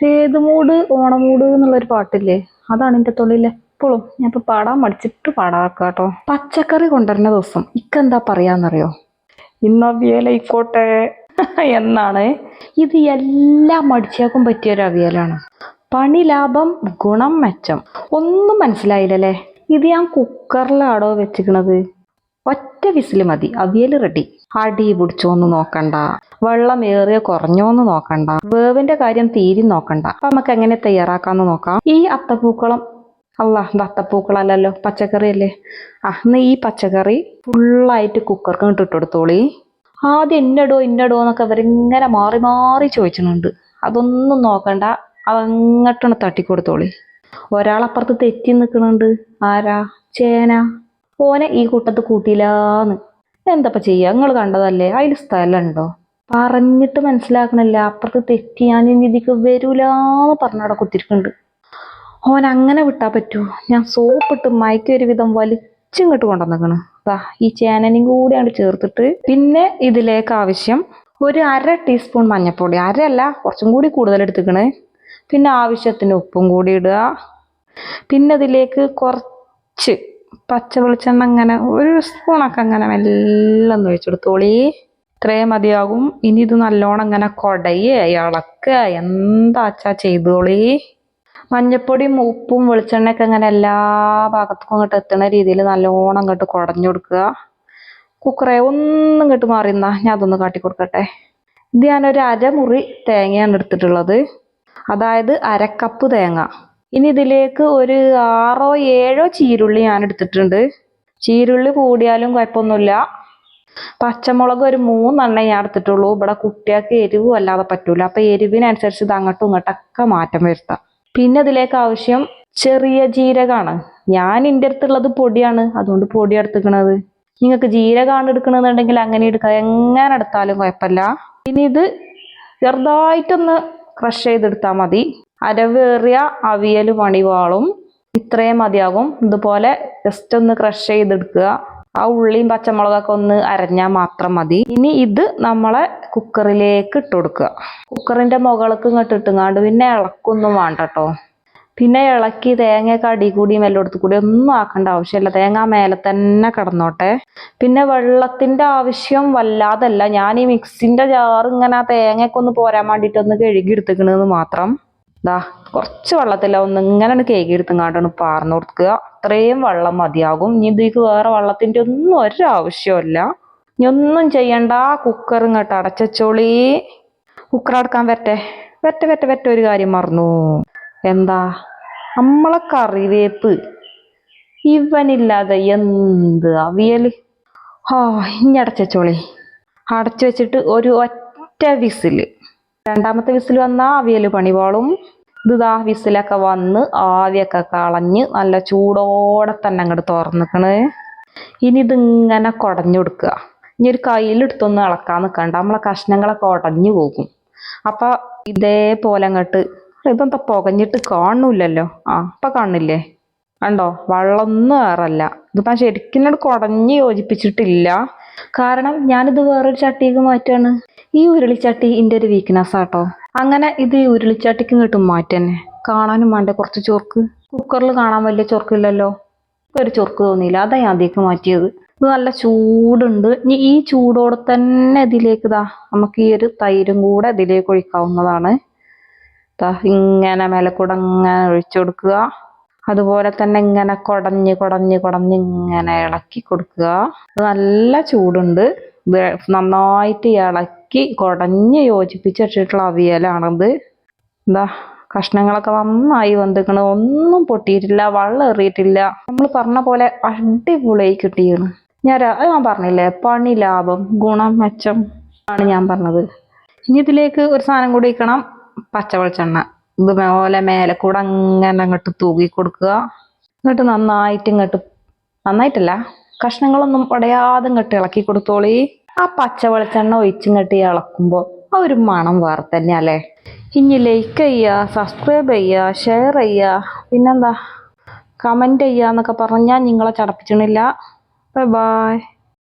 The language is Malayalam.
ഏത് മൂട് ഓണമൂട് എന്നുള്ളൊരു പാട്ടില്ലേ, അതാണ് എൻ്റെ തൊള്ളിൽ എപ്പോഴും. ഞാൻ ഇപ്പൊ പാടാൻ മടിച്ചിട്ട് പാടാക്കാട്ടോ. പച്ചക്കറി കൊണ്ടുവരുന്ന ദിവസം ഇക്കെന്താ പറയാന്നറിയോ? ഇന്നവിയലായിക്കോട്ടെ എന്നാണ്. ഇത് എല്ലാം മടിച്ചേക്കും പറ്റിയൊരു അവിയലാണ്. പണി ലാഭം, ഗുണം മെച്ചം. ഒന്നും മനസ്സിലായില്ലല്ലേ? ഇത് ഞാൻ കുക്കറിലാടോ വെച്ചിക്കണത്. ഒറ്റ വിസിൽ മതി, അവിയൽ റെഡി. അടി പിടിച്ചോന്ന് നോക്കണ്ട, വെള്ളം ഏറിയോ കുറഞ്ഞോന്ന് നോക്കണ്ട, വേവിന്റെ കാര്യം തീരെ നോക്കണ്ട. അപ്പൊ നമുക്ക് എങ്ങനെ തയ്യാറാക്കാന്ന് നോക്കാം. ഈ അത്തപ്പൂക്കളം, അത്തപ്പൂക്കളല്ലല്ലോ, പച്ചക്കറി അല്ലേ. അന്ന് ഈ പച്ചക്കറി ഫുള്ളായിട്ട് കുക്കർക്ക് ഇട്ട് കൊടുത്തോളി. ആദ്യം ഇന്നടോ എന്നൊക്കെ അവരിങ്ങനെ മാറി മാറി ചോദിച്ചിട്ടുണ്ട്. അതൊന്നും നോക്കണ്ട, അതങ്ങോട്ടാണ് തട്ടിക്കൊടുത്തോളി. ഒരാളപ്പുറത്ത് തെറ്റി നിൽക്കുന്നുണ്ട്. ആരാ? ചേന. ഓനെ ഈ കൂട്ടത്ത് കൂട്ടിയില്ലാന്ന്. എന്തപ്പ ചെയ്യാ? നിങ്ങൾ കണ്ടതല്ലേ, അതിൽ സ്ഥലമുണ്ടോ? പറഞ്ഞിട്ട് മനസ്സിലാക്കണില്ല. അപ്പുറത്ത് തെറ്റി ഞാൻ ഇതിക്ക് വരൂലാന്ന് പറഞ്ഞവിടെ കുത്തിരിക്കുന്നുണ്ട്. ഓൻ അങ്ങനെ വിട്ടാ പറ്റൂ? ഞാൻ സോപ്പിട്ട് മയക്കി ഒരു വിധം വലിച്ചിങ്ങോട്ട് കൊണ്ടുവന്നിക്കണ്. ഈ ചേനയും കൂടിയാണ് ചേർത്തിട്ട്. പിന്നെ ഇതിലേക്ക് ആവശ്യം ഒരു 1/2 ടീസ്പൂൺ മഞ്ഞൾപ്പൊടി. അരയല്ല, കുറച്ചും കൂടി കൂടുതൽ എടുത്തിക്കണ്. പിന്നെ ആവശ്യത്തിന് ഉപ്പും കൂടി ഇടുക. പിന്നെ ഇതിലേക്ക് കുറച്ച് പച്ച വെളിച്ചെണ്ണ, അങ്ങനെ 1 സ്പൂണൊക്കെ അങ്ങനെ മെല്ലെ ഒന്ന് ഒഴിച്ചെടുത്തോളി. ഇത്രയും മതിയാകും. ഇനി ഇത് നല്ലോണം ഇങ്ങനെ കൊടയേ ഇളക്കുക എന്താച്ചാ ചെയ്തോളി. മഞ്ഞപ്പൊടിയും ഉപ്പും വെളിച്ചെണ്ണയൊക്കെ ഇങ്ങനെ എല്ലാ ഭാഗത്തും ഇങ്ങോട്ട് എത്തുന്ന രീതിയിൽ നല്ലോണം ഇങ്ങോട്ട് കുടഞ്ഞു കൊടുക്കുക. കുക്കറെ ഒന്നും ഇങ്ങോട്ട് മാറിയെന്നാ ഞാൻ അതൊന്ന് കാട്ടി കൊടുക്കട്ടെ. ഇത് ഞാനൊരു 1/2 മുറി തേങ്ങയാണ് എടുത്തിട്ടുള്ളത്, അതായത് 1/2 കപ്പ് തേങ്ങ. ഇനി ഇതിലേക്ക് ഒരു 6 7 ചീരുള്ളി ഞാൻ എടുത്തിട്ടുണ്ട്. ചീരുള്ളി കൂടിയാലും കുഴപ്പമൊന്നുമില്ല. പച്ചമുളക് ഒരു 3 ഞാൻ എടുത്തിട്ടുള്ളൂ. ഇവിടെ കുട്ടികൾക്ക് എരിവ് അല്ലാതെ പറ്റൂല. അപ്പൊ എരിവിനനുസരിച്ച് ഇത് അങ്ങോട്ടും ഇങ്ങോട്ടൊക്കെ മാറ്റം വരുത്താം. പിന്നെ ഇതിലേക്ക് ആവശ്യം ചെറിയ ജീരകമാണ്. ഞാൻ എൻ്റെ അടുത്തുള്ളത് പൊടിയാണ്, അതുകൊണ്ട് പൊടി എടുത്തിക്കണത്. നിങ്ങൾക്ക് ജീരകമാണ് എടുക്കണമെന്നുണ്ടെങ്കിൽ അങ്ങനെ എടുക്കാം, എങ്ങനെ എടുത്താലും കുഴപ്പമില്ല. ഇനി ഇത് ചെറുതായിട്ടൊന്ന് ക്രഷ് ചെയ്തെടുത്താൽ മതി. അരവേറിയ അവിയൽ പണിവാളും ഇത്രയും മതിയാകും. ഇതുപോലെ ജസ്റ്റ് ഒന്ന് ക്രഷ് ചെയ്തെടുക്കുക. ആ ഉള്ളിയും പച്ചമുളകൊക്കെ ഒന്ന് അരഞ്ഞാൽ മാത്രം മതി. ഇനി ഇത് നമ്മളെ കുക്കറിലേക്ക് ഇട്ട് കൊടുക്കുക. കുക്കറിന്റെ മുകൾക്ക് ഇങ്ങോട്ട് ഇട്ടുങ്ങാണ്ട് പിന്നെ ഇളക്കൊന്നും വേണ്ട കേട്ടോ. പിന്നെ ഇളക്കി തേങ്ങയൊക്കെ അടി കൂടിയും എല്ലായിടത്തു കൂടി ഒന്നും ആക്കേണ്ട ആവശ്യമില്ല. തേങ്ങ മേലെ തന്നെ കിടന്നോട്ടെ. പിന്നെ വെള്ളത്തിന്റെ ആവശ്യം വല്ലാതല്ല. ഞാൻ ഈ മിക്സിന്റെ ജാറ് ഇങ്ങനെ ആ തേങ്ങയൊക്കെ ഒന്ന് പോരാൻ വേണ്ടിയിട്ട് ഒന്ന് കഴുകി എടുത്തിക്കണെന്ന് മാത്രം. കുറച്ച് വെള്ളത്തില്ല ഒന്ന് ഇങ്ങനെ കേകി എടുത്തങ്ങാണ്ടാണ് പാർന്നു കൊടുക്കുക. അത്രയും വെള്ളം മതിയാകും. ഇനി ഇതിലേക്ക് വേറെ വെള്ളത്തിന്റെ ഒന്നും ഒരാവശ്യമില്ല. ഇനി ഒന്നും ചെയ്യണ്ട, കുക്കർ ഇങ്ങോട്ട് അടച്ചോളി. കുക്കർ അടക്കാൻ വരട്ടെ. ഒരു കാര്യം മറന്നു. എന്താ? നമ്മളെ കറിവേപ്പ്. ഇവനില്ലാതെ എന്ത് അവിയല്. ഇനി അടച്ചോളി. അടച്ചു വെച്ചിട്ട് ഒരു ഒറ്റ വിസില്. 2ാമത്തെ വിസിൽ വന്നാൽ അവിയൽ പണിവാളും. വിസിലൊക്കെ വന്ന് ആവിയൊക്കെ കളഞ്ഞ് നല്ല ചൂടോടെ തന്നെ അങ്ങോട്ട് തുറന്നിക്കണ്. ഇനി ഇതിങ്ങനെ കുടഞ്ഞു കൊടുക്കുക. ഇനി ഒരു കയ്യിലെടുത്തൊന്ന് ഇളക്കാൻ നിൽക്കണ്ട, നമ്മളെ കഷ്ണങ്ങളൊക്കെ ഉടഞ്ഞു പോകും. അപ്പൊ ഇതേപോലെ അങ്ങോട്ട്, ഇതെന്താ പുകഞ്ഞിട്ട് കാണൂലല്ലോ? ഇപ്പൊ കാണില്ലേ? കണ്ടോ? വെള്ളമൊന്നും ഏറല്ല. ഇതിപ്പോ ശരിക്കും കുടഞ്ഞ് യോജിപ്പിച്ചിട്ടില്ല. കാരണം ഞാനിത് വേറൊരു ചട്ടിക്ക് മാറ്റാണ്. ഈ ഉരുളിച്ചട്ടി എൻ്റെ ഒരു വീക്ക്നെസ് ആട്ടോ. അങ്ങനെ ഇത് ഈ ഉരുളിച്ചട്ടിക്ക് ഇങ്ങോട്ട് മാറ്റന്നെ. കാണാനും വേണ്ടേ കുറച്ച് ചൊർക്ക്. കുക്കറിൽ കാണാൻ വലിയ ചൊർക്കില്ലല്ലോ, ഒരു ചൊർക്ക് തോന്നിയില്ല. അതാ ഞാൻ അതിലേക്ക് മാറ്റിയത്. ഇത് നല്ല ചൂടുണ്ട്. ഇനി ഈ ചൂടോടെ തന്നെ ഇതിലേക്ക് നമുക്ക് ഈ ഒരു തൈരും കൂടെ ഇതിലേക്ക് ഒഴിക്കാവുന്നതാണ്. ഇങ്ങനെ മേലെ കൂടെ ഇങ്ങനെ ഒഴിച്ചു കൊടുക്കുക. അതുപോലെ തന്നെ ഇങ്ങനെ കുടഞ്ഞ് ഇങ്ങനെ ഇളക്കി കൊടുക്കുക. നല്ല ചൂടുണ്ട്. നന്നായിട്ട് ഇളക്കി കുടഞ്ഞ് യോജിപ്പിച്ചിട്ടുള്ള അവിയലാണിത്. കഷ്ണങ്ങളൊക്കെ നന്നായി വെന്തിക്കണ്. ഒന്നും പൊട്ടിയിട്ടില്ല, വെള്ളം എറിയിട്ടില്ല. നമ്മൾ പറഞ്ഞ പോലെ അടിപൊളിയായി കിട്ടിയാണ്. ഞാൻ പറഞ്ഞില്ലേ, പണി ലാഭം ഗുണം മെച്ചം ആണ് ഞാൻ പറഞ്ഞത്. ഇനി ഇതിലേക്ക് ഒരു സാധനം കൂടി വയ്ക്കണം, പച്ച വെളിച്ചെണ്ണ. ഇതുപോലെ മേലെ കൂടെ അങ്ങനെ അങ്ങോട്ട് തൂകി കൊടുക്കുക. നന്നായിട്ടല്ല, കഷ്ണങ്ങളൊന്നും ഉടയാതെ ഇങ്ങോട്ട് ഇളക്കി കൊടുത്തോളി. ആ പച്ച വെളിച്ചെണ്ണ ഒഴിച്ചിങ്ങോട്ട് ഇളക്കുമ്പോൾ ആ ഒരു മണം വേറെ തന്നെയല്ലേ. ഇനി ലൈക്ക് ചെയ്യുക, സബ്സ്ക്രൈബ് ചെയ്യുക, ഷെയർ ചെയ്യുക, പിന്നെന്താ കമൻറ്റ് ചെയ്യുക എന്നൊക്കെ പറഞ്ഞാൽ നിങ്ങളെ ചടപ്പിച്ചണില്ല. ബൈ.